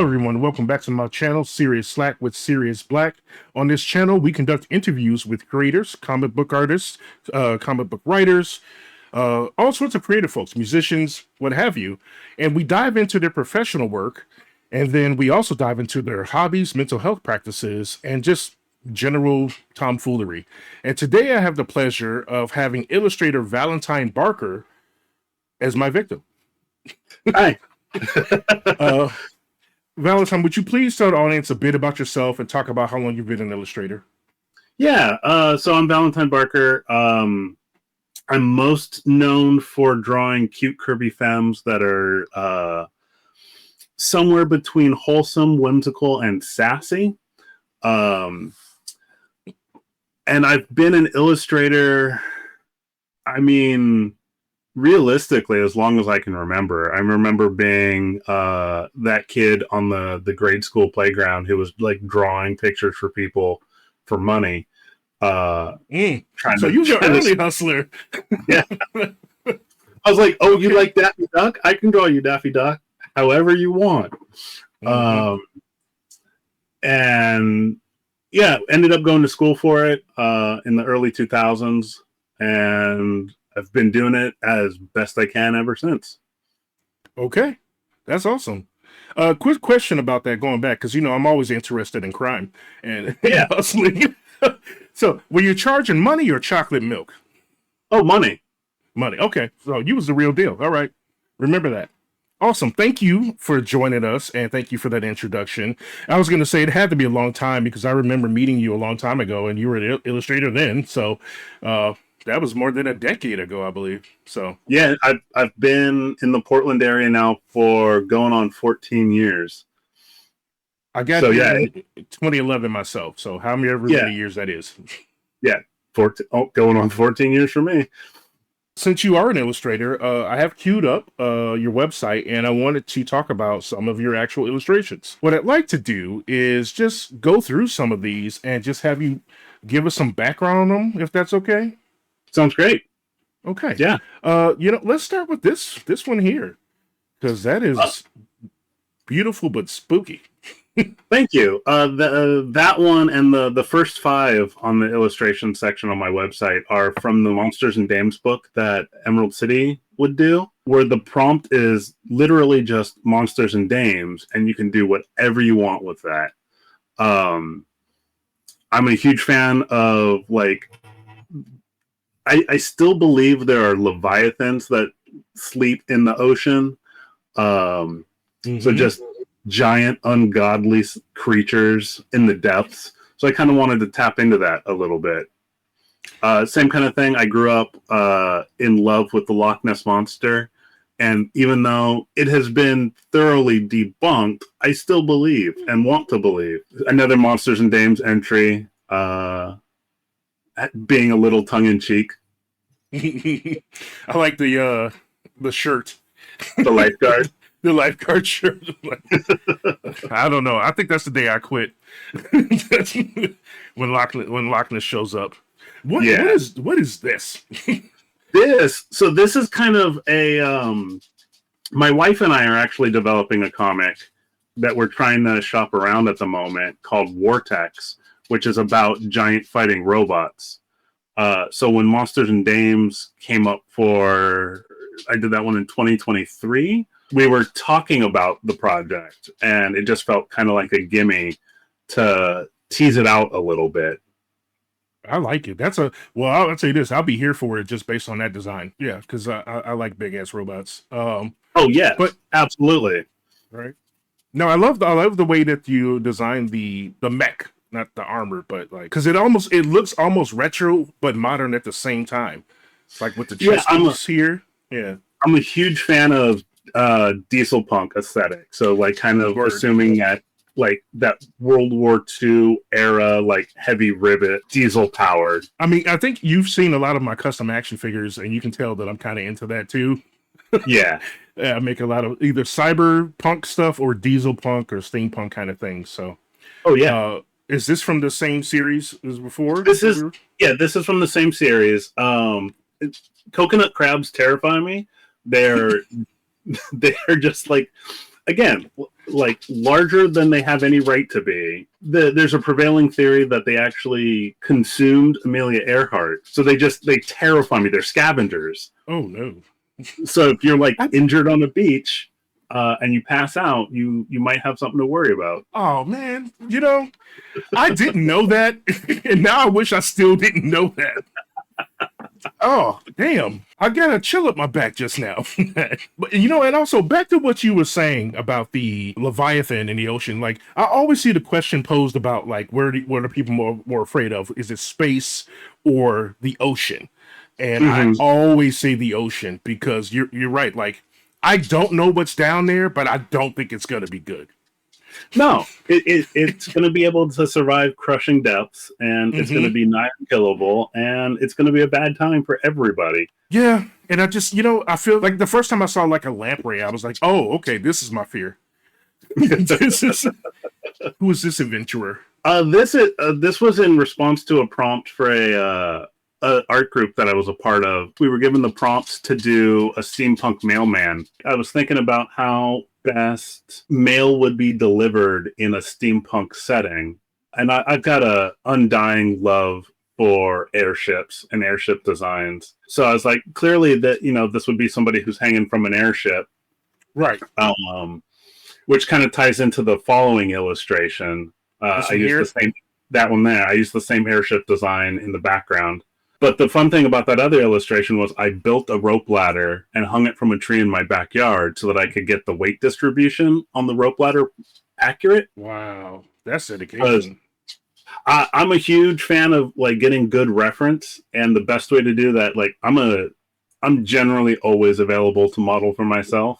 everyone. Welcome back to my channel, Cerius with Cerius Blaq. On this channel, we conduct interviews with creators, comic book artists, comic book writers, all sorts of creative folks, musicians, what have you. And we dive into their professional work. And then we also dive into their hobbies, mental health practices, and just general tomfoolery. And today I have the pleasure of having Illustrator Valentine Barker as my victim. Hi. Valentine, would you please tell the audience a bit about yourself and talk about how long you've been an illustrator? Yeah, so I'm Valentine Barker. I'm most known for drawing cute Kirby femmes that are somewhere between wholesome, whimsical, and sassy. And I've been an illustrator, realistically, as long as I can remember. I remember being that kid on the grade school playground who was like drawing pictures for people for money. So you're an early hustler. Yeah. I was like, oh, okay. You like Daffy Duck? I can draw you Daffy Duck however you want. And yeah, ended up going to school for it in the early 2000s. And I've been doing it as best I can ever since. Okay, that's awesome. Quick question about that, going back, because I'm always interested in crime and hustling. So, were you charging money or chocolate milk? Oh, money. Money. Okay, so you was the real deal. All right, remember that. Awesome. Thank you for joining us, and thank you for that introduction. I was going to say it had to be a long time because I remember meeting you a long time ago, and you were an illustrator then. So. That was more than a decade ago, I believe. So yeah, I've been in the Portland area now for going on 14 years. I got in 2011 myself. So how many years that is? Yeah, going on 14 years for me. Since you are an illustrator, I have queued up your website, and I wanted to talk about some of your actual illustrations. What I'd like to do is just go through some of these and just have you give us some background on them, if that's okay. Sounds great. Okay. Yeah. Let's start with this one here, because that is beautiful but spooky. Thank you. That one and the first 5 on the illustration section on my website are from the Monsters and Dames book that Emerald City would do, where the prompt is literally just Monsters and Dames, and you can do whatever you want with that. I'm a huge fan of I still believe there are leviathans that sleep in the ocean. So just giant, ungodly creatures in the depths. So I kind of wanted to tap into that a little bit. Same kind of thing. I grew up in love with the Loch Ness Monster. And even though it has been thoroughly debunked, I still believe and want to believe. Another Monsters and Dames entry, being a little tongue-in-cheek. I like the shirt. The lifeguard. The lifeguard shirt. I don't know. I think that's the day I quit. when Loch Ness shows up. What is this? This is kind of a my wife and I are actually developing a comic that we're trying to shop around at the moment called Vortex, which is about giant fighting robots. So when Monsters and Dames came up I did that one in 2023, we were talking about the project, and it just felt kind of like a gimme to tease it out a little bit. I like it. I'll tell you this, I'll be here for it just based on that design. Yeah, because I like big-ass robots. Oh, yeah, but absolutely. Right. No, I love the way that you designed the mech. Not the armor, but because it looks almost retro but modern at the same time. Like with the chest piece here. Yeah, I'm a huge fan of diesel punk aesthetic. So kind of assuming that that World War II era, heavy rivet, diesel powered. I think you've seen a lot of my custom action figures, and you can tell that I'm kind of into that too. Yeah. I make a lot of either cyberpunk stuff or diesel punk or steampunk kind of things. So. Oh yeah. Is this from the same series as before? This is from the same series. Coconut crabs terrify me. They're just again, like larger than they have any right to be. There's a prevailing theory that they actually consumed Amelia Earhart. So they terrify me. They're scavengers. Oh no. So if you're like injured on the beach and you pass out, you might have something to worry about. Oh man, I didn't know that, and now I wish I still didn't know that. Oh, damn. I got a chill up my back just now. But, and also back to what you were saying about the Leviathan in the ocean. Like, I always see the question posed about, like, what are people more afraid of? Is it space or the ocean? And I always say the ocean because you're right. Like, I don't know what's down there, but I don't think it's going to be good. No, it's going to be able to survive crushing depths, and it's going to be nigh unkillable, and it's going to be a bad time for everybody. Yeah, and I just, I feel like the first time I saw like a lamprey, I was like, oh, okay, this is my fear. Who is this adventurer? This was in response to a prompt for a art group that I was a part of. We were given the prompts to do a steampunk mailman. I was thinking about how best mail would be delivered in a steampunk setting. And I've got a undying love for airships and airship designs. So I was like, clearly that, this would be somebody who's hanging from an airship. Right. Which kind of ties into the following illustration. I used that one there. I used the same airship design in the background. But the fun thing about that other illustration was I built a rope ladder and hung it from a tree in my backyard so that I could get the weight distribution on the rope ladder accurate. Wow, that's dedication. I'm a huge fan of like getting good reference, and the best way to do that, like I'm generally always available to model for myself.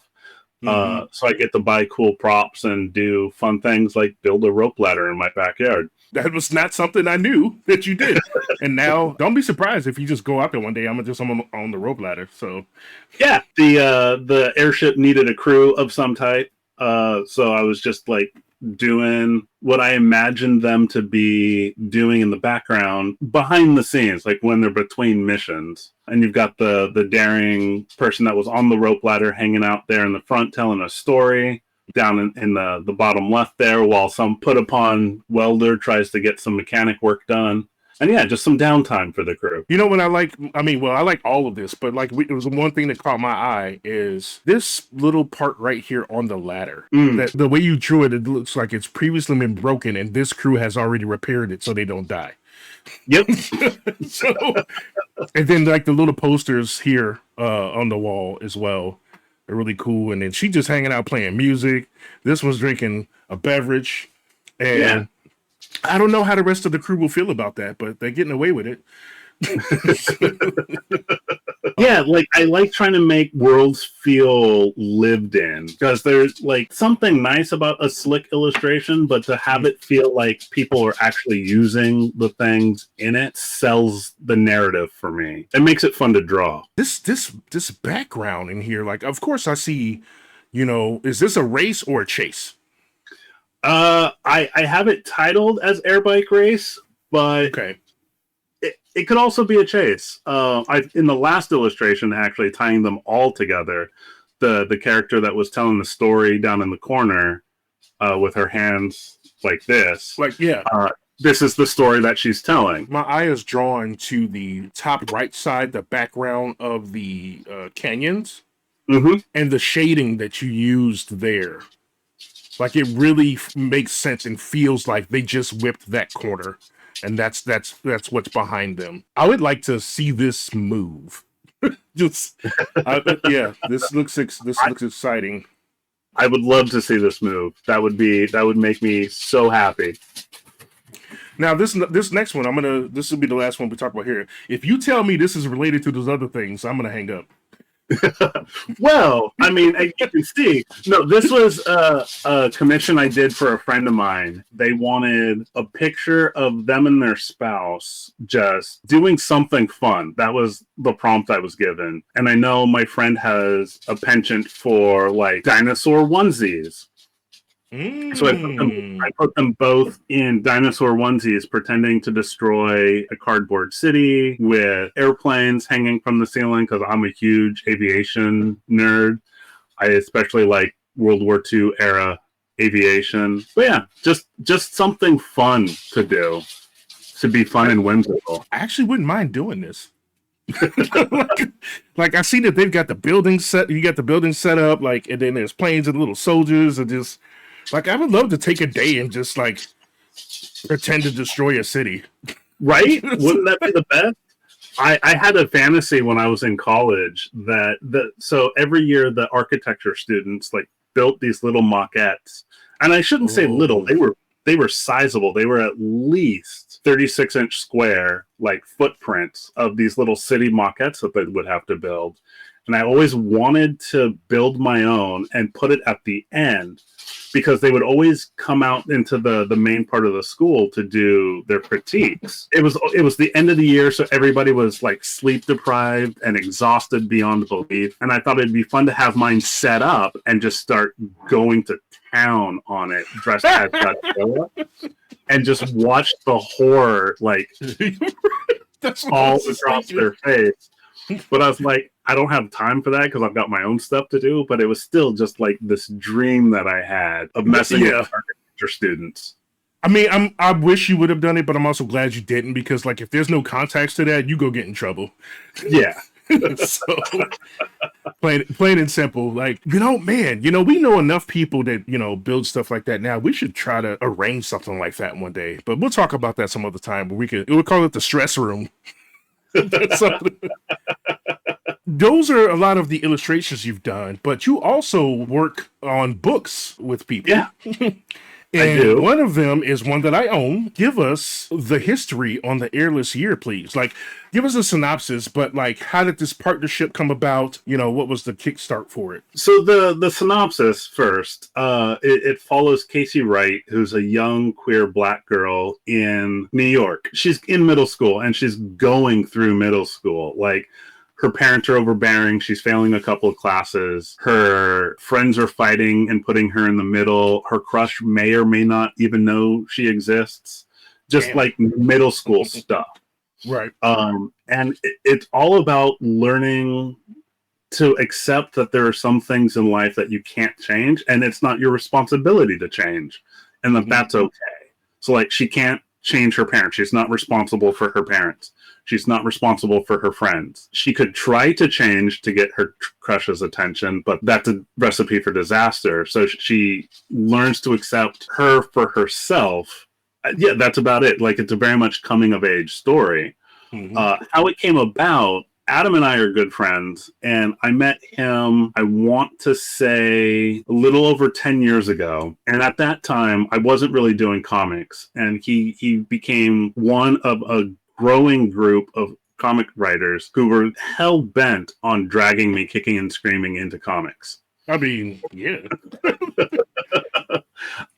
So I get to buy cool props and do fun things like build a rope ladder in my backyard. That was not something I knew that you did. And now, don't be surprised if you just go out there one day. I'm on the rope ladder. So, yeah, the airship needed a crew of some type. So I was just like doing what I imagined them to be doing in the background behind the scenes, like when they're between missions. And you've got the daring person that was on the rope ladder hanging out there in the front telling a story. Down in the bottom left there, while some put upon welder tries to get some mechanic work done. And yeah, just some downtime for the crew. What I like? I like all of this, but like it was one thing that caught my eye is this little part right here on the ladder. That the way you drew it, it looks like it's previously been broken, and this crew has already repaired it so they don't die. Yep. So, and then like the little posters here on the wall as well. They're really cool. And then she just hanging out playing music. This one's drinking a beverage. And I don't know how the rest of the crew will feel about that, but they're getting away with it. Yeah, like I like trying to make worlds feel lived in, because there's like something nice about a slick illustration, but to have it feel like people are actually using the things in it sells the narrative for me. It makes it fun to draw. This background in here, like of course I see, is this a race or a chase? I have it titled as Air Bike Race, but okay. It could also be a chase. In the last illustration, actually tying them all together, the character that was telling the story down in the corner with her hands like this. Like, yeah. This is the story that she's telling. My eye is drawn to the top right side, the background of the canyons, and the shading that you used there. Like, it really makes sense and feels like they just whipped that corner. And that's what's behind them. I would like to see this move. This looks exciting. I would love to see this move. That would make me so happy. Now this next one, this will be the last one we talk about here. If you tell me this is related to those other things, I'm gonna hang up. Well, I mean, as you can see, no, this was a commission I did for a friend of mine. They wanted a picture of them and their spouse just doing something fun. That was the prompt I was given. And I know my friend has a penchant for like dinosaur onesies. So I put them both in dinosaur onesies pretending to destroy a cardboard city with airplanes hanging from the ceiling, because I'm a huge aviation nerd. I especially like World War II era aviation. But yeah, just something fun to do, to be fun and whimsical. I actually wouldn't mind doing this. like I see that they've got the building set. You got the building set up, like, and then there's planes and little soldiers, and just like I would love to take a day and just like pretend to destroy a city. Right? Wouldn't that be the best? I had a fantasy when I was in college so every year the architecture students like built these little maquettes, and I shouldn't say little, they were sizable. They were at least 36-inch square, like footprints of these little city maquettes that they would have to build. And I always wanted to build my own and put it at the end, because they would always come out into the main part of the school to do their critiques. It was the end of the year, so everybody was like sleep deprived and exhausted beyond belief. And I thought it'd be fun to have mine set up and just start going to town on it, dressed as Godzilla, and just watch the horror like all across their face. But I was like, I don't have time for that because I've got my own stuff to do. But it was still just like this dream that I had of messing with architecture students. I mean, I wish you would have done it, but I'm also glad you didn't, because like if there's no context to that, you go get in trouble. Yeah. So plain and simple, like, man, we know enough people that, build stuff like that now. We should try to arrange something like that one day. But we'll talk about that some other time. But we'll call it the stress room. Those are a lot of the illustrations you've done, but you also work on books with people. Yeah. And I do. One of them is one that I own. Give us the history on the Airless Year, please. Like, give us a synopsis, but like, how did this partnership come about? What was the kickstart for it? So the synopsis first, it follows Casey Wright, who's a young queer Black girl in New York. She's in middle school and she's going through middle school. Like, her parents are overbearing. She's failing a couple of classes. Her friends are fighting and putting her in the middle. Her crush may or may not even know she exists. Just like middle school stuff. Right. And it's all about learning to accept that there are some things in life that you can't change, and it's not your responsibility to change, and that's okay. So like, she can't change her parents. She's not responsible for her parents. She's not responsible for her friends. She could try to change to get her crush's attention, but that's a recipe for disaster. So she learns to accept her for herself. Yeah, that's about it. Like, it's a very much coming of age story. How it came about, Adam and I are good friends, and I met him, I want to say, a little over 10 years ago. And at that time, I wasn't really doing comics, and he became one of a growing group of comic writers who were hell-bent on dragging me kicking and screaming into comics. I mean, yeah.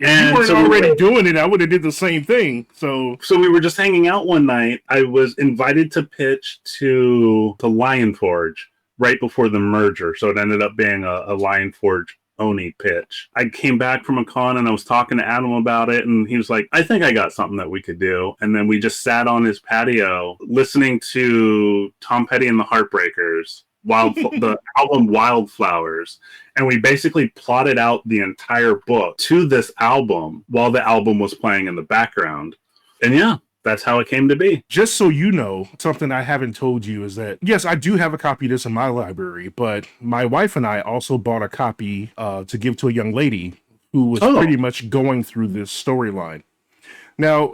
If you weren't already doing it, I would have did the same thing. So we were just hanging out one night. I was invited to pitch to Lion Forge right before the merger. So it ended up being a Lion Forge Oni pitch. I came back from a con and I was talking to Adam about it, and he was like, I think I got something that we could do. And then we just sat on his patio listening to Tom Petty and the Heartbreakers, the album Wildflowers, and we basically plotted out the entire book to this album while the album was playing in the background. And yeah, that's how it came to be. Just so you know, something I haven't told you is that, yes, I do have a copy of this in my library, but my wife and I also bought a copy to give to a young lady who was pretty much going through this storyline. Now,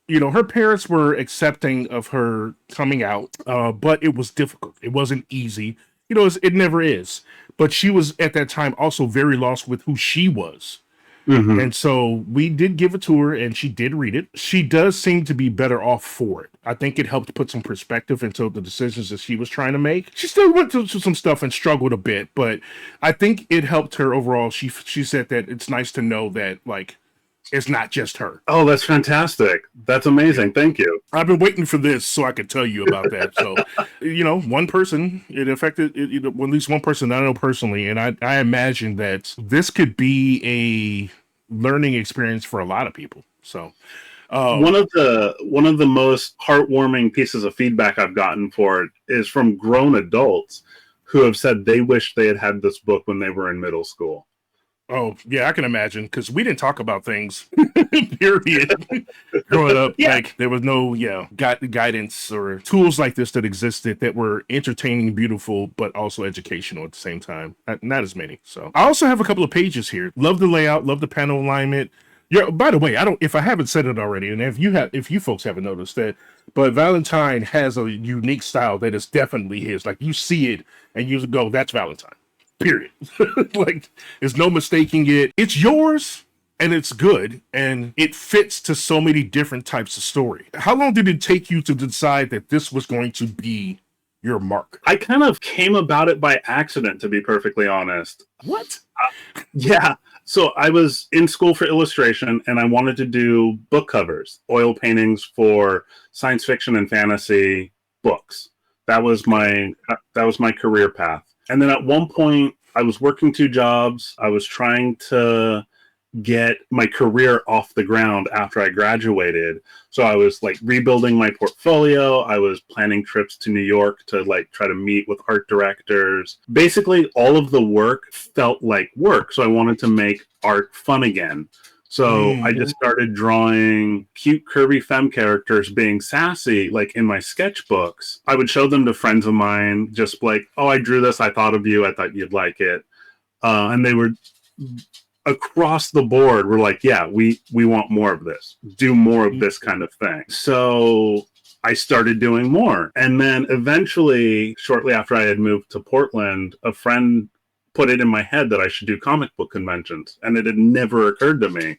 her parents were accepting of her coming out, but it was difficult. It wasn't easy. It never is. But she was at that time also very lost with who she was. And so we did give it to her, and she did read it. She does seem to be better off for it. I think it helped put some perspective into the decisions that she was trying to make. She still went through some stuff and struggled a bit, but I think it helped her overall. She said that it's nice to know that, like, it's not just her. Oh, that's fantastic. That's amazing. Thank you. I've been waiting for this so I could tell you about that. So, one person, it affected, at least one person I know personally. And I imagine that this could be a learning experience for a lot of people. So, one of the most heartwarming pieces of feedback I've gotten for it is from grown adults who have said they wish they had this book when they were in middle school. Oh, yeah, I can imagine because we didn't talk about things, period. Growing up, Yeah. like there was no, guidance or tools like this that existed that were entertaining, beautiful, but also educational at the same time. Not as many. So I also have a couple of pages here. Love the layout, love the panel alignment. Yeah. By the way, I don't. If I haven't said it already, and if you folks haven't noticed that, but Valentine has a unique style that is definitely his. Like you see it, and you go, "That's Valentine." Period. Like, there's no mistaking it. It's yours and it's good and it fits to so many different types of story. How long did it take you to decide that this was going to be your mark? I kind of came about it by accident, to be perfectly honest. What? Yeah. So I was in school for illustration and I wanted to do book covers, oil paintings for science fiction and fantasy books. That was my career path. And then at one point, I was working two jobs. I was trying to get my career off the ground after I graduated. So I was like rebuilding my portfolio. I was planning trips to New York to like try to meet with art directors. Basically, all of the work felt like work. So I wanted to make art fun again. So I just started drawing cute, curvy femme characters being sassy, like in my sketchbooks. I would show them to friends of mine, just like, oh, I drew this. I thought of you. I thought you'd like it. And they were across the board. We're like, yeah, we want more of this. Do more of this kind of thing. So I started doing more. And then eventually, shortly after I had moved to Portland, a friend put it in my head that I should do comic book conventions, and it had never occurred to me.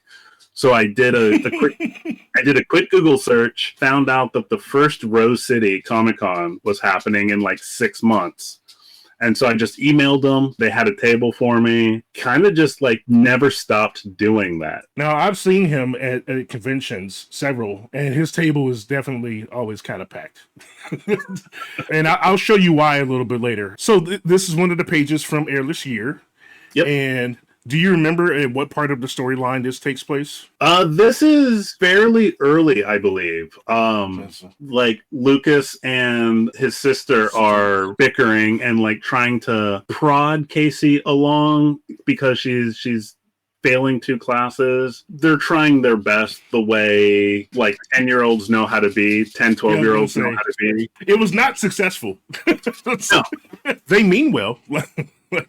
So I did a quick Google search, found out that the first Rose City Comic Con was happening in like 6 months. And so I just emailed them. They had a table for me. Kind of just like never stopped doing that. Now, I've seen him at conventions, several, and his table is definitely always kind of packed. And I'll show you why a little bit later. So this is one of the pages from Airless Year. Yep. And do you remember at what part of the storyline this takes place? This is fairly early, I believe. Like Lucas and his sister are bickering and like trying to prod Casey along because she's failing 2 classes. They're trying their best the way like 10-year-olds know how to be, 10, 12-year-olds know how to be. It was not successful. No. They mean well.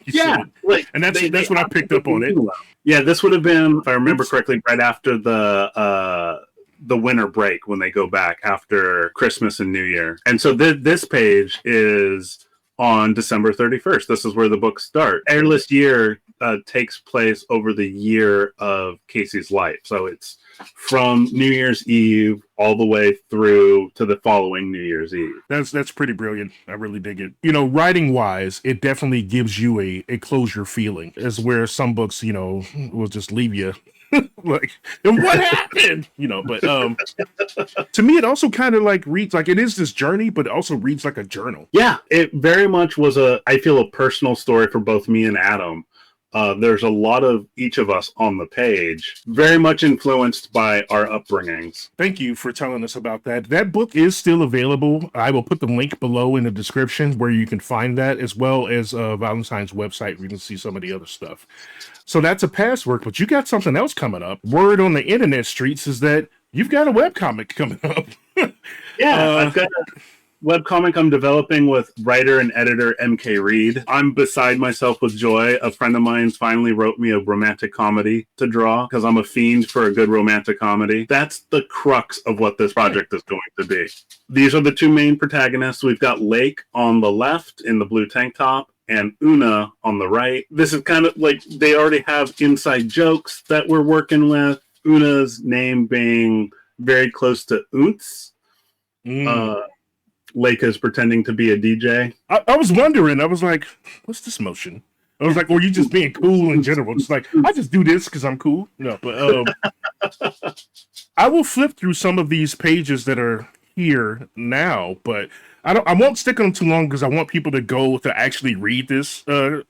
Yeah, like, and that's what I picked up on it. Yeah, this would have been, if I remember correctly, right after the winter break when they go back after Christmas and New Year. And so this page is on December 31st. This is where the books start. Airless Year takes place over the year of Casey's life. So it's from New Year's Eve all the way through to the following New Year's Eve. That's pretty brilliant. I really dig it. You know, writing wise, it definitely gives you a closure feeling, as where some books, you know, will just leave you like, what happened? You know, but to me, it also kind of like reads like it is this journey, but it also reads like a journal. Yeah, it very much was I feel a personal story for both me and Adam. There's a lot of each of us on the page, very much influenced by our upbringings. Thank you for telling us about that. That book is still available. I will put the link below in the description where you can find that, as well as Valentine's website where you can see some of the other stuff. So that's a past work, but you got something else coming up. Word on the internet streets is that you've got a webcomic coming up. Yeah, I've got a webcomic I'm developing with writer and editor MK Reed. I'm beside myself with joy. A friend of mine finally wrote me a romantic comedy to draw because I'm a fiend for a good romantic comedy. That's the crux of what this project is going to be. These are the 2 main protagonists. We've got Lake on the left in the blue tank top and Una on the right. This is kind of like they already have inside jokes that we're working with. Una's name being very close to Unts. Lake is pretending to be a DJ. I was wondering. I was like, what's this motion? I was like, well, you just being cool in general. It's like, I just do this because I'm cool. No, but I will flip through some of these pages that are here now, but I won't stick on them too long because I want people to go to actually read this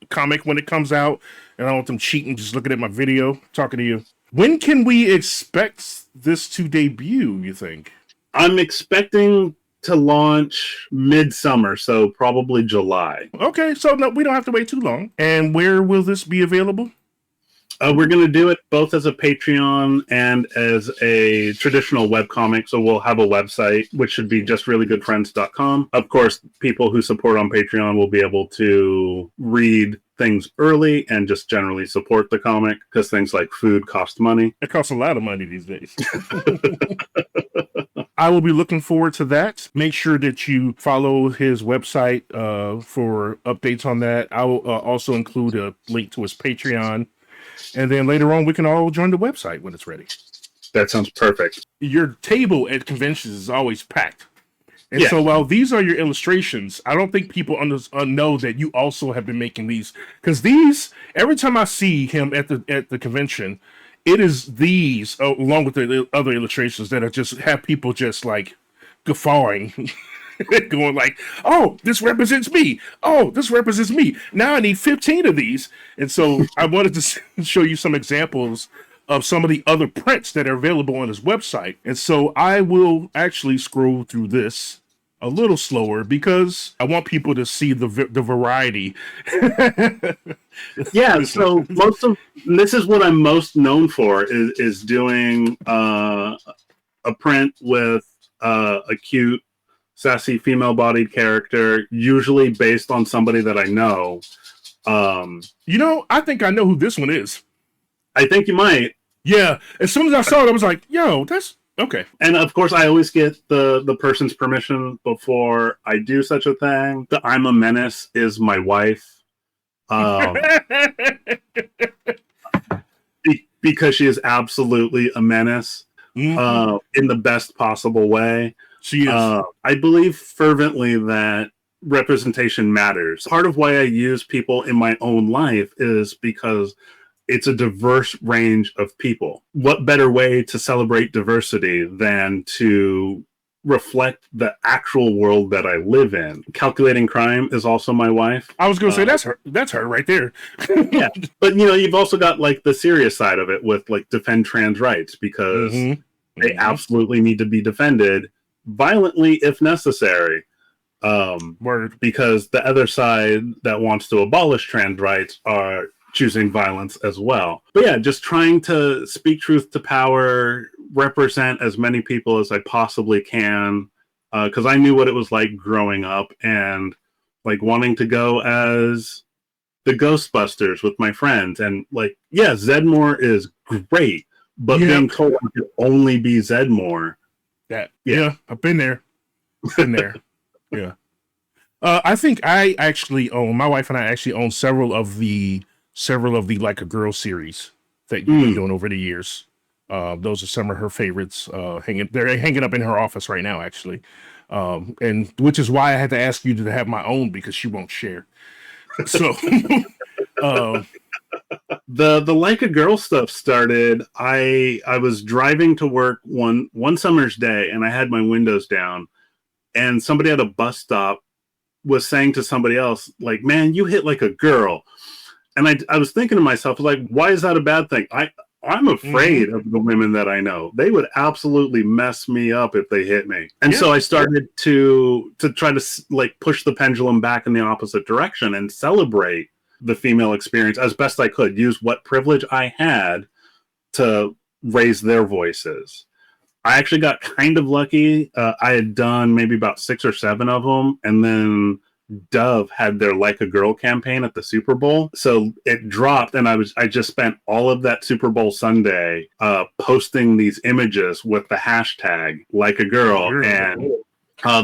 comic when it comes out, and I don't want them cheating just looking at my video, talking to you. When can we expect this to debut, you think? I'm expecting to launch midsummer, so probably July. Okay, so no, we don't have to wait too long. And where will this be available? We're going to do it both as a Patreon and as a traditional webcomic. So we'll have a website, which should be justreallygoodfriends.com. Of course, people who support on Patreon will be able to read things early and just generally support the comic because things like food cost money. It costs a lot of money these days. I will be looking forward to that. Make sure that you follow his website for updates on that. I will also include a link to his Patreon. And then later on, we can all join the website when it's ready. That sounds perfect. Your table at conventions is always packed. And so while these are your illustrations, I don't think people know that you also have been making these. Because these, every time I see him at the convention, it is these, along with the other illustrations, that are just have people just like guffawing. Going like, oh, this represents me. Oh, this represents me. Now I need 15 of these. And so I wanted to show you some examples of some of the other prints that are available on his website. And so I will actually scroll through this a little slower because I want people to see the variety. Yeah, so this is what I'm most known for is doing a print with a cute, sassy female-bodied character, usually based on somebody that I know. I think I know who this one is. I think you might. Yeah, as soon as I saw it, I was like, yo, that's okay. And of course, I always get the person's permission before I do such a thing. The I'm a Menace is my wife. Because she is absolutely a menace in the best possible way. She is. I believe fervently that representation matters. Part of why I use people in my own life is because it's a diverse range of people. What better way to celebrate diversity than to reflect the actual world that I live in? Calculating Crime is also my wife. I was going to say that's her right there. Yeah, but you've also got like the serious side of it with like defend trans rights because they absolutely need to be defended violently if necessary. Word. Because the other side that wants to abolish trans rights are choosing violence as well. But yeah, just trying to speak truth to power, represent as many people as I possibly can, because I knew what it was like growing up and like wanting to go as the Ghostbusters with my friends. And like, yeah, Zedmore is great, but being told I could only be Zedmore. I've been there. Yeah. I think my wife and I actually own several of the Like a Girl series that you've been doing over the years. Those are some of her favorites. They're hanging up in her office right now, actually. And which is why I had to ask you to have my own because she won't share. So the Like a Girl stuff started. I was driving to work one summer's day and I had my windows down and somebody at a bus stop was saying to somebody else, like, man, you hit like a girl. And I was thinking to myself, like, why is that a bad thing? I'm afraid of the women that I know. They would absolutely mess me up if they hit me. And so I started to try to like push the pendulum back in the opposite direction and celebrate the female experience as best I could, use what privilege I had to raise their voices. I actually got kind of lucky. I had done maybe about 6 or 7 of them, and then Dove had their Like a Girl campaign at the Super Bowl. So it dropped, and I just spent all of that Super Bowl Sunday posting these images with the hashtag Like a Girl, and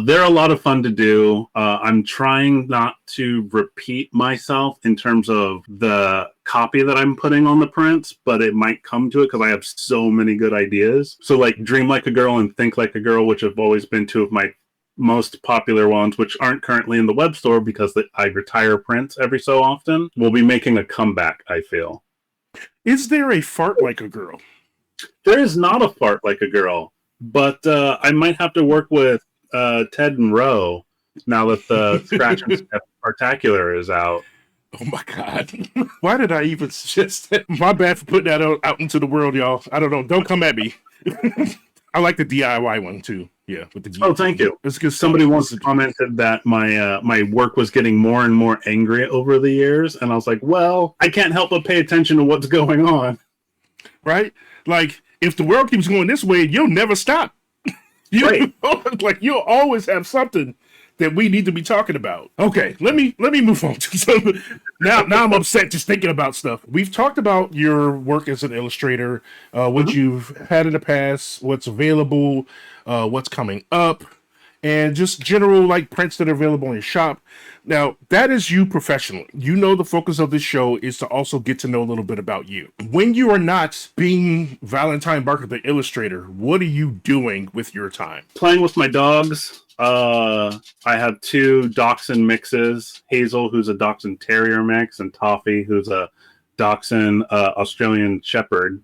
they're a lot of fun to do. I'm trying not to repeat myself in terms of the copy that I'm putting on the prints, but it might come to it because I have so many good ideas. So like Dream Like a Girl and Think Like a Girl, which have always been 2 of my most popular ones, which aren't currently in the web store because I retire prints every so often, will be making a comeback, I feel. Is there a Fart Like a Girl? There is not a Fart Like a Girl, but I might have to work with Ted and Roe now that the Scratch and Sniff Partacular is out. Oh my God. Why did I even suggest that? My bad for putting that out into the world, y'all. I don't know. Don't come at me. I like the DIY one too. Yeah, with the Oh, thank you. It's good stuff. Somebody once commented that my work was getting more and more angry over the years, and I was like, well, I can't help but pay attention to what's going on. Right? Like, if the world keeps going this way, you'll never stop. Right. Like, you'll always have something that we need to be talking about. Okay, let me move on to some. Now I'm upset just thinking about stuff. We've talked about your work as an illustrator, what you've had in the past, what's available, what's coming up, and just general like prints that are available in your shop. Now, that is you professionally. You know the focus of this show is to also get to know a little bit about you. When you are not being Valentine Barker, the illustrator, what are you doing with your time? Playing with my dogs. I have 2 Dachshund mixes. Hazel, who's a Dachshund Terrier mix, and Toffee, who's a Dachshund Australian Shepherd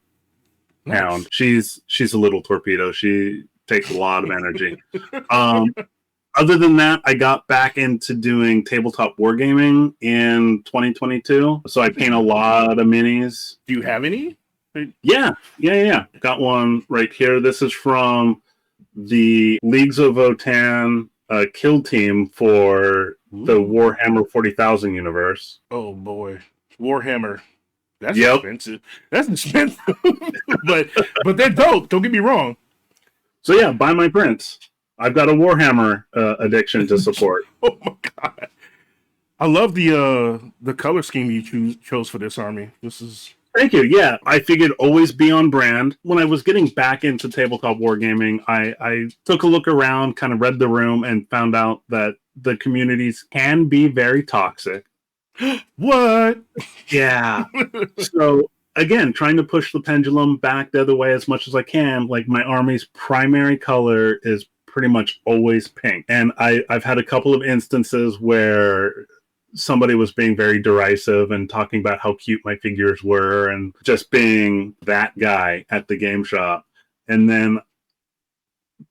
hound. She's a little torpedo. She takes a lot of energy. Other than that, I got back into doing tabletop wargaming in 2022. So I paint a lot of minis. Do you have any? Yeah. Got one right here. This is from the Leagues of Votan kill team for the Warhammer 40,000 universe. Oh boy, Warhammer. That's Yep. expensive. That's expensive. but they're dope. Don't get me wrong. So yeah, buy my prints. I've got a Warhammer addiction to support. Oh my god, I love the color scheme you chose for this army. This is Thank you. Yeah, I figured always be on brand. When I was getting back into tabletop wargaming, I took a look around, kind of read the room, and found out that the communities can be very toxic. what? Yeah. So again, trying to push the pendulum back the other way as much as I can. Like my army's primary color is pretty much always pink. And I've had a couple of instances where somebody was being very derisive and talking about how cute my figures were and just being that guy at the game shop. And then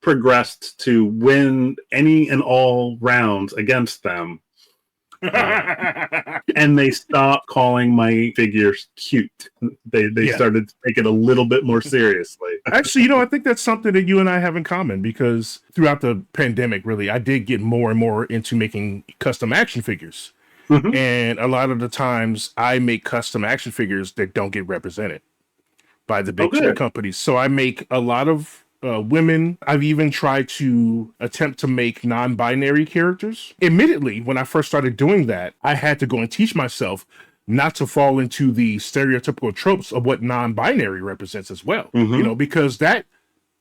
progressed to win any and all rounds against them. And they stopped calling my figures cute. They started to take it a little bit more seriously. Actually, I think that's something that you and I have in common, because throughout the pandemic, really, I did get more and more into making custom action figures. Mm-hmm. And a lot of the times I make custom action figures that don't get represented by the big tech companies. So I make a lot of women. I've even tried to attempt to make non-binary characters. Admittedly, when I first started doing that, I had to go and teach myself not to fall into the stereotypical tropes of what non-binary represents as well. Mm-hmm. Because that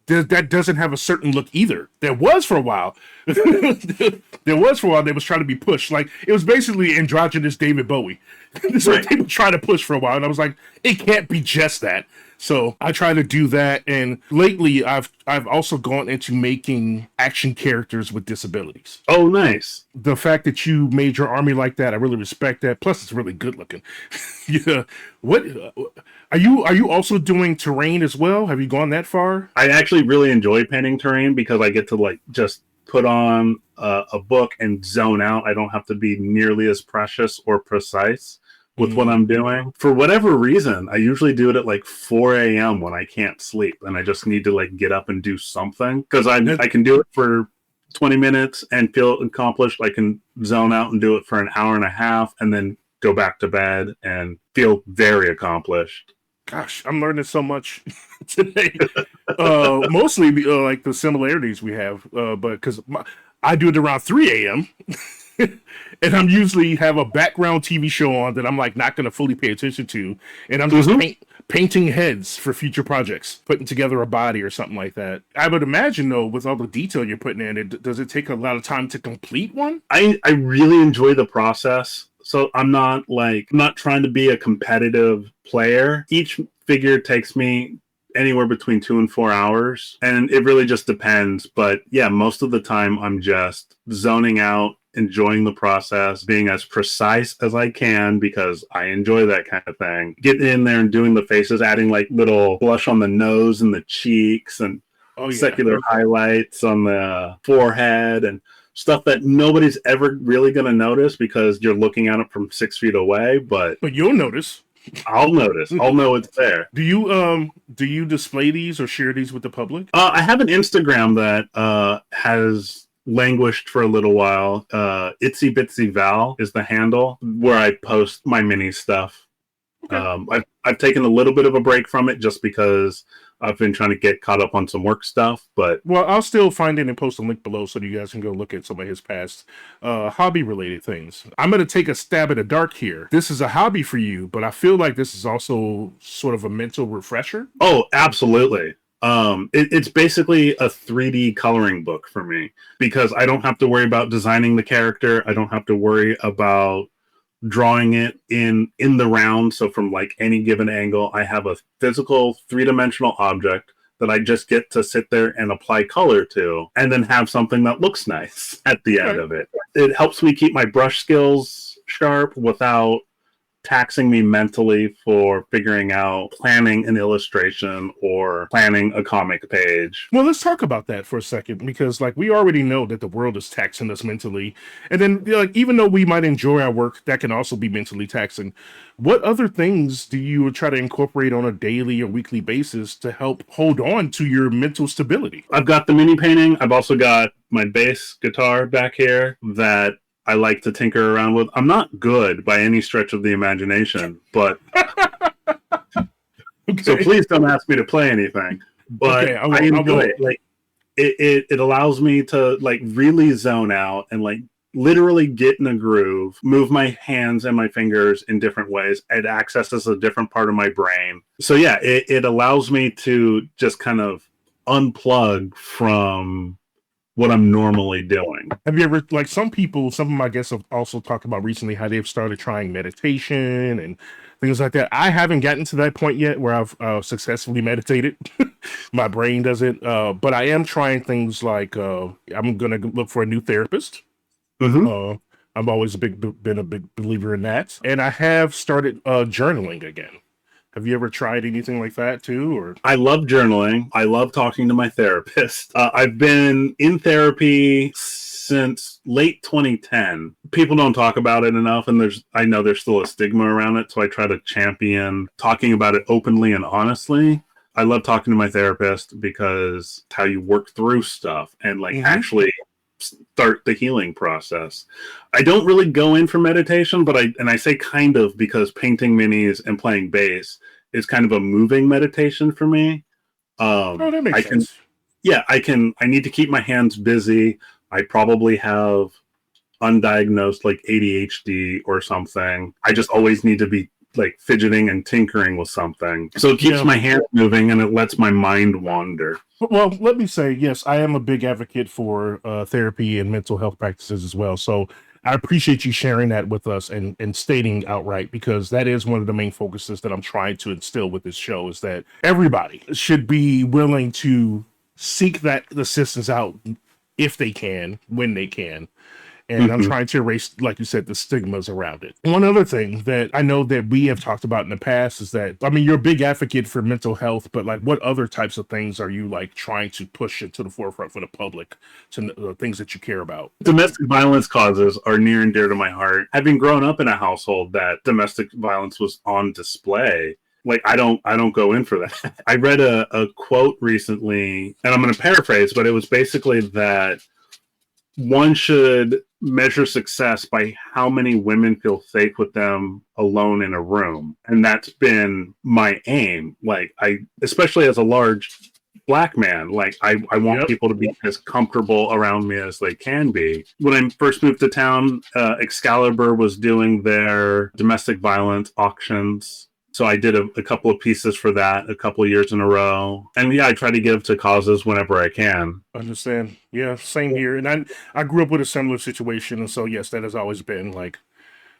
doesn't have a certain look either. There was for a while. They was trying to be pushed. Like, it was basically androgynous David Bowie. So people trying to push for a while, and I was like, it can't be just that. So I try to do that, and lately I've also gone into making action characters with disabilities. Oh, nice. The fact that you made your army like that, I really respect that. Plus, it's really good looking. Yeah. What are you also doing terrain as well? Have you gone that far? I actually really enjoy painting terrain because I get to just put on a book and zone out. I don't have to be nearly as precious or precise with what I'm doing. For whatever reason, I usually do it at 4 a.m. when I can't sleep and I just need to get up and do something, because I can do it for 20 minutes and feel accomplished. I can zone out and do it for an hour and a half and then go back to bed and feel very accomplished. Gosh, I'm learning so much today. Mostly the similarities we have, but because I do it around 3 a.m. and I'm usually have a background TV show on that I'm not going to fully pay attention to, and I'm just painting heads for future projects, putting together a body or something like that. I would imagine though, with all the detail you're putting in, does it take a lot of time to complete one? I really enjoy the process. So I'm not trying to be a competitive player. Each figure takes me anywhere between 2 and 4 hours, and it really just depends. But yeah, most of the time I'm just zoning out, enjoying the process, being as precise as I can because I enjoy that kind of thing. Getting in there and doing the faces, adding little blush on the nose and the cheeks and secular highlights on the forehead and stuff that nobody's ever really going to notice because you're looking at it from 6 feet away. But you'll notice. I'll notice. I'll know it's there. Do you display these or share these with the public? I have an Instagram that has languished for a little while. Itsy Bitsy Val is the handle where I post my mini stuff. Okay. I've taken a little bit of a break from it just because I've been trying to get caught up on some work stuff. But Well, I'll still find it and post a link below so that you guys can go look at some of his past hobby-related things. I'm going to take a stab at the dark here. This is a hobby for you, but I feel like this is also sort of a mental refresher. oh, absolutely. It's basically a 3D coloring book for me because I don't have to worry about designing the character. I don't have to worry about drawing it in the round. So from like any given angle, I have a physical 3-dimensional object that I just get to sit there and apply color to, and then have something that looks nice at the end of it. It helps me keep my brush skills sharp without taxing me mentally for figuring out planning an illustration or planning a comic page. Well, let's talk about that for a second because, like, we already know that the world is taxing us mentally, and then, like, even though we might enjoy our work, that can also be mentally taxing. What other things do you try to incorporate on a daily or weekly basis to help hold on to your mental stability? I've got the mini painting. I've also got my bass guitar back here that I like to tinker around with. I'm not good by any stretch of the imagination, but Okay. so please don't ask me to play anything. But Okay, I enjoy it. Like it allows me to like really zone out and like literally get in a groove, move my hands and my fingers in different ways. It accesses a different part of my brain. So yeah, it allows me to just kind of unplug from what I'm normally doing. Have you ever, like, some people, some of my guests have also talked about recently how they've started trying meditation and things like that. I haven't gotten to that point yet where I've successfully meditated. My brain doesn't, but I am trying things like I'm gonna look for a new therapist. Mm-hmm. I've always been a big believer in that, and I have started journaling again. Have you ever tried anything like that too? Or I love journaling. I love talking to my therapist. I've been in therapy since late 2010. People don't talk about it enough, and I know there's still a stigma around it, so I try to champion talking about it openly and honestly. I love talking to my therapist because it's how you work through stuff and like actually start the healing process. I don't really go in for meditation, but I say kind of because painting minis and playing bass is kind of a moving meditation for me. that makes sense. I need to keep my hands busy. I probably have undiagnosed like ADHD or something. I just always need to be like fidgeting and tinkering with something. So it keeps my hands moving and it lets my mind wander. Well, let me say, yes, I am a big advocate for therapy and mental health practices as well. So I appreciate you sharing that with us and stating outright, because that is one of the main focuses that I'm trying to instill with this show, is that everybody should be willing to seek that assistance out if they can, when they can. And I'm trying to erase, like you said, the stigmas around it. One other thing that I know that we have talked about in the past is that, I mean, you're a big advocate for mental health, but like, what other types of things are you like trying to push into the forefront for the public, to things that you care about? Domestic violence causes are near and dear to my heart. Having grown up in a household that domestic violence was on display, like I don't go in for that. I read a quote recently, and I'm going to paraphrase, but it was basically that one should measure success by how many women feel safe with them alone in a room. And that's been my aim. Like especially as a large Black man, like I want people to be as comfortable around me as they can be. When I first moved to town, Excalibur was doing their domestic violence auctions. So I did a couple of pieces for that a couple of years in a row. And yeah, I try to give to causes whenever I can. Understand. Yeah, same here. And I grew up with a similar situation. And so, yes, that has always been like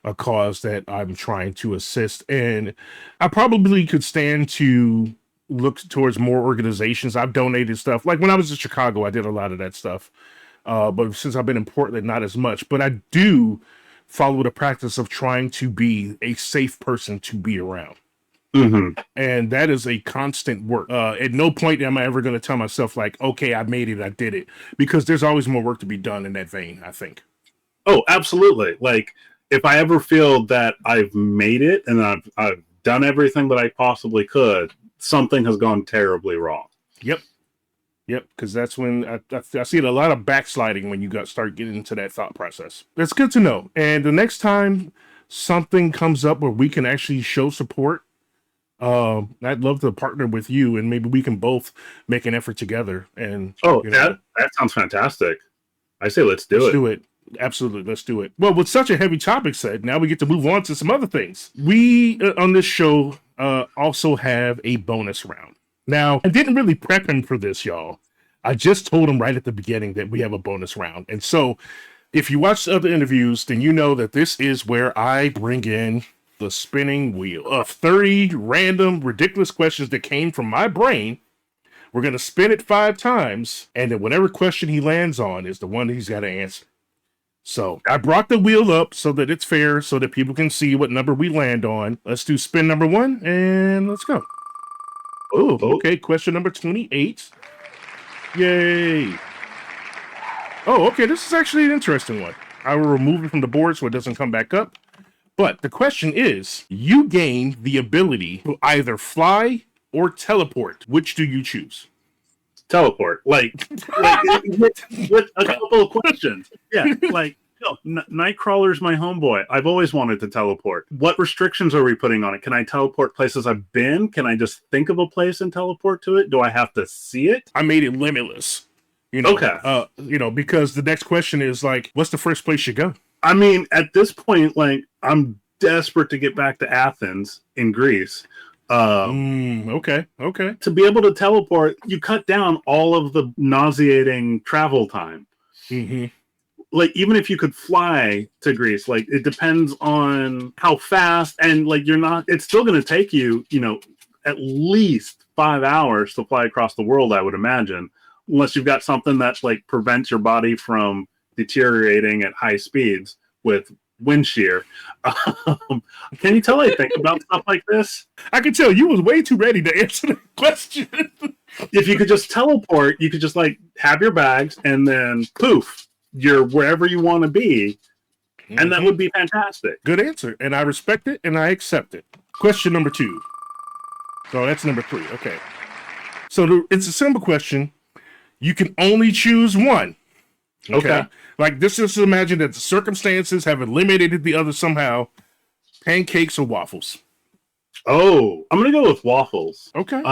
a cause that I'm trying to assist. And I probably could stand to look towards more organizations. I've donated stuff. Like when I was in Chicago, I did a lot of that stuff. But since I've been in Portland, not as much. But I do follow the practice of trying to be a safe person to be around. And that is a constant work. At no point am I ever going to tell myself like, okay, I made it, I did it, because there's always more work to be done in that vein, I think. Oh, absolutely. Like if I ever feel that I've made it and I've done everything that I possibly could, something has gone terribly wrong. Yep. Yep, because that's when I see a lot of backsliding when you start getting into that thought process. That's good to know. And the next time something comes up where we can actually show support, I'd love to partner with you, and maybe we can both make an effort together. And that sounds fantastic. I say let's do it. Absolutely, let's do it. Well, with such a heavy topic said, now we get to move on to some other things. We on this show also have a bonus round. Now, I didn't really prep him for this, y'all. I just told him right at the beginning that we have a bonus round. And so, if you watch the other interviews, then you know that this is where I bring in the spinning wheel of 30 random, ridiculous questions that came from my brain. We're going to spin it 5 times, and then whatever question he lands on is the one that he's got to answer. So, I brought the wheel up so that it's fair, so that people can see what number we land on. Let's do spin number 1, and let's go. Oh, okay. Question number 28. Yay. Oh, okay. This is actually an interesting one. I will remove it from the board so it doesn't come back up. But the question is, you gain the ability to either fly or teleport. Which do you choose? Teleport. Like with a couple of questions. Yeah, like, Nightcrawler's my homeboy. I've always wanted to teleport. What restrictions are we putting on it? Can I teleport places I've been? Can I just think of a place and teleport to it? Do I have to see it? I made it limitless. Okay. Because the next question is like, what's the first place you go? I mean, at this point, like, I'm desperate to get back to Athens in Greece. Okay. To be able to teleport, you cut down all of the nauseating travel time. Mm-hmm. Like, even if you could fly to Greece, like, it depends on how fast, and like, it's still going to take you, at least 5 hours to fly across the world, I would imagine, unless you've got something that like prevents your body from deteriorating at high speeds with wind shear. Can you tell I think about stuff like this? I can tell you was way too ready to answer the question. If you could just teleport, you could just like have your bags and then poof, you're wherever you want to be. Mm-hmm. And that would be fantastic. Good answer. And I respect it and I accept it. Question number 2. So that's number 3. Okay. So it's a simple question. You can only choose one. Okay. Like, this is to imagine that the circumstances have eliminated the other somehow. Pancakes or waffles? Oh, I'm going to go with waffles. Okay.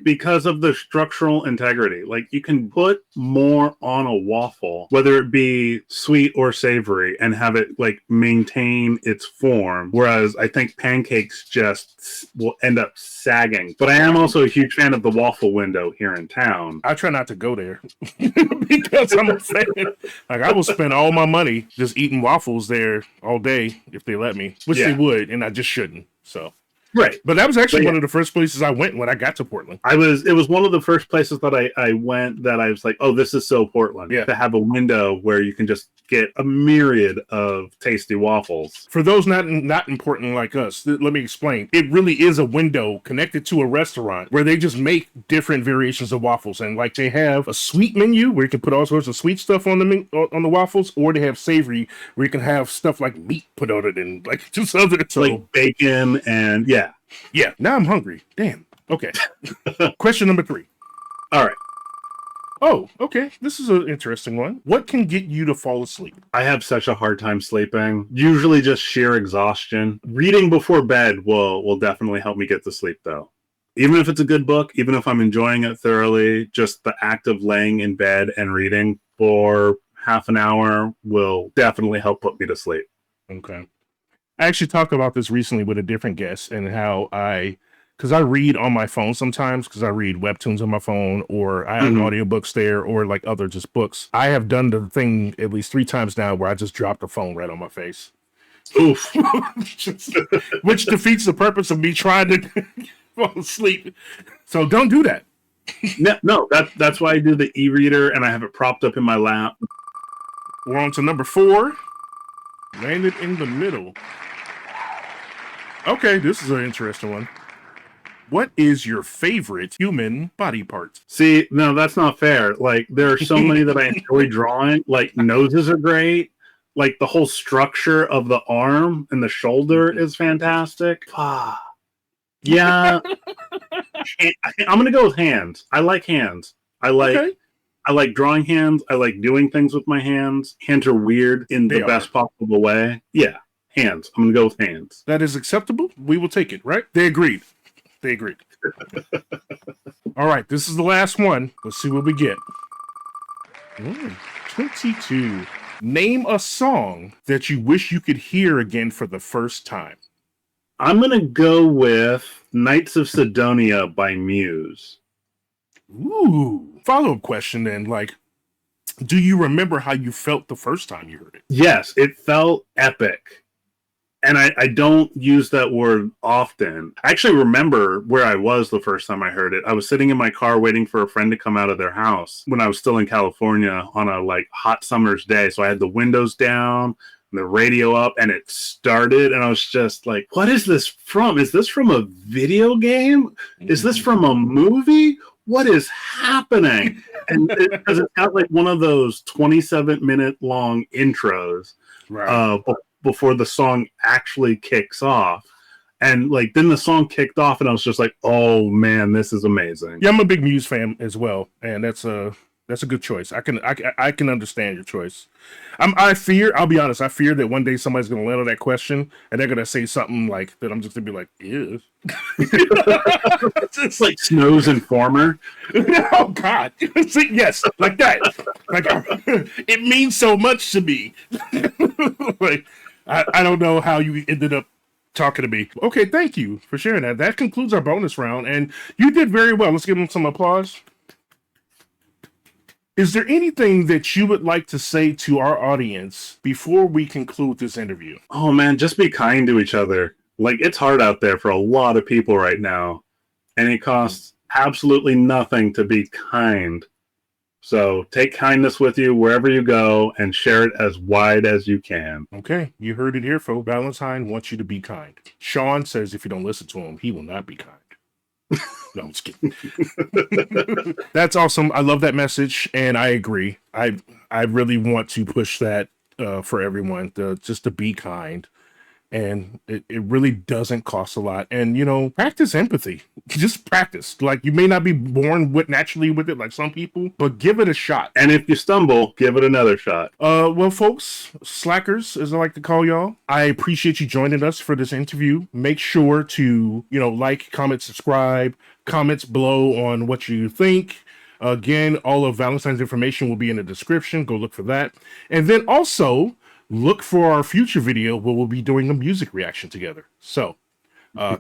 Because of the structural integrity. Like, you can put more on a waffle, whether it be sweet or savory, and have it like maintain its form. Whereas I think pancakes just will end up sagging. But I am also a huge fan of the waffle window here in town. I try not to go there because I'm a fan. Like, I will spend all my money just eating waffles there all day if they let me, which they would, and I just shouldn't. So. Right. But that was actually one of the first places I went when I got to Portland. It was one of the first places that I went that I was like, oh, this is so Portland. Yeah. To have a window where you can just get a myriad of tasty waffles. For those not in Portland like us, let me explain. It really is a window connected to a restaurant where they just make different variations of waffles. And like, they have a sweet menu where you can put all sorts of sweet stuff on the waffles, or they have savory where you can have stuff like meat put on it and like just other like bacon and Yeah, now I'm hungry. Damn. Okay. Question number 3. All right. Oh, okay. This is an interesting one. What can get you to fall asleep? I have such a hard time sleeping. Usually just sheer exhaustion. Reading before bed will definitely help me get to sleep, though. Even if it's a good book, even if I'm enjoying it thoroughly, just the act of laying in bed and reading for half an hour will definitely help put me to sleep. Okay. I actually talked about this recently with a different guest, and how because I read on my phone sometimes, because I read webtoons on my phone, or I have audiobooks there, or like other just books. I have done the thing at least 3 times now where I just drop the phone right on my face. Oof. Which defeats the purpose of me trying to fall asleep. So don't do that. No, that's why I do the e-reader, and I have it propped up in my lap. We're on to number 4. Landed in the middle. Okay, this is an interesting one. What is your favorite human body part? See, no, that's not fair. Like, there are so many that I enjoy drawing. Like, noses are great. Like, the whole structure of the arm and the shoulder is fantastic. Yeah, I'm gonna go with hands. I like hands. Okay. I like drawing hands. I like doing things with my hands. Hands are weird in They the are. best possible way. Yeah, hands. I'm gonna go with hands. That is acceptable. We will take it, right? They agreed. They agreed. All right, this is the last one. Let's see what we get. 22. Name a song that you wish you could hear again for the first time. I'm gonna go with Knights of Sidonia by Muse. Ooh. Follow-up question then, like, do you remember how you felt the first time you heard it? Yes, it felt epic. And I don't use that word often. I actually remember where I was the first time I heard it. I was sitting in my car waiting for a friend to come out of their house when I was still in California on a like hot summer's day. So I had the windows down, the radio up, and it started. And I was just like, what is this from? Is this from a video game? Is this from a movie? What is happening? And because it's got like one of those 27-minute long intros. Right. Before the song actually kicks off. And like then the song kicked off and I was just like, oh man, this is amazing. Yeah, I'm a big Muse fan as well, and that's a good choice. I can understand your choice. I'll be honest, I fear that one day somebody's gonna land on that question and they're gonna say something like that. I'm just gonna be like, ew. It's like Snow's Informer. Oh God. Yes, like that. Like it means so much to me. Like I don't know how you ended up talking to me. Okay, thank you for sharing that. That concludes our bonus round, and you did very well. Let's give them some applause. Is there anything that you would like to say to our audience before we conclude this interview? Oh man, just be kind to each other. Like it's hard out there for a lot of people right now, and it costs absolutely nothing to be kind. So take kindness with you wherever you go and share it as wide as you can. Okay, you heard it here, folks. Valentine wants you to be kind. Sean says if you don't listen to him, he will not be kind. No, I'm just kidding. That's awesome. I love that message, and I agree. I really want to push that for everyone, just to be kind. And it really doesn't cost a lot. And, you know, practice empathy. Just practice. Like, you may not be born naturally with it like some people, but give it a shot. And if you stumble, give it another shot. Well, folks, slackers, as I like to call y'all, I appreciate you joining us for this interview. Make sure to, like, comment, subscribe, comments below on what you think. Again, all of Valentine's information will be in the description. Go look for that. And then also look for our future video where we'll be doing a music reaction together. So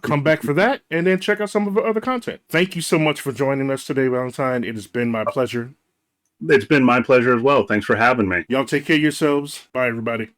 come back for that and then check out some of our other content. Thank you so much for joining us today, Valentine. It has been my pleasure. It's been my pleasure as well. Thanks for having me. Y'all take care of yourselves. Bye, everybody.